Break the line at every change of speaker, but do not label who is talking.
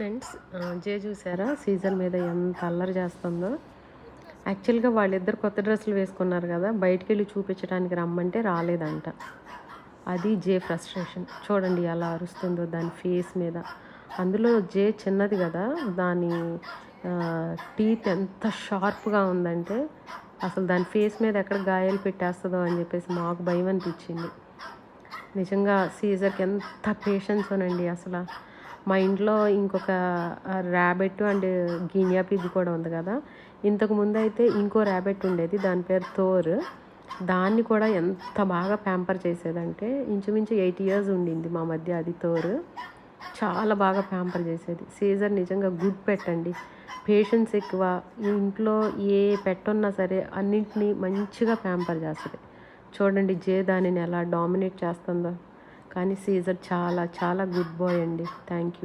Friends, జే చూసారా season మీద ఎంత అల్లరి చేస్తుందో. యాక్చువల్గా వాళ్ళిద్దరు కొత్త డ్రెస్సులు వేసుకున్నారు కదా, బయటికి వెళ్ళి చూపించడానికి రమ్మంటే రాలేదంట. అది జే ఫ్రస్ట్రేషన్. చూడండి ఎలా అరుస్తుందో దాని ఫేస్ మీద. అందులో జే చిన్నది కదా, దాని టీత్ ఎంత షార్ప్గా ఉందంటే అసలు దాని ఫేస్ మీద ఎక్కడ గాయాలు పెట్టేస్తుందో అని చెప్పేసి మాకు భయం అనిపించింది. నిజంగా సీజర్కి ఎంత పేషెన్స్ అనండి అసలు. మా ఇంట్లో ఇంకొక ర్యాబెట్ అండ్ గినియా పిగ్ కూడా ఉంది కదా. ఇంతకు ముందు అయితే ఇంకో ర్యాబెట్ ఉండేది, దాని పేరు థోర్. దాన్ని కూడా ఎంత బాగా ప్యాంపర్ చేసేదంటే ఇంచుమించు 8 years ఉండింది మా మధ్య అది థోర్. చాలా బాగా ప్యాంపర్ చేసేది. సీజర్ నిజంగా గుడ్ పెట్ అండి, పేషెన్స్ ఎక్కువ. ఇంట్లో ఏ పెట్ ఉన్నా సరే అన్నింటినీ మంచిగా ప్యాంపర్ చేస్తుంది. చూడండి జే దానిని ఎలా డామినేట్ చేస్తుందో. కానీ సీజర్ చాలా చాలా గుడ్ బాయ్ అండి. Thank you.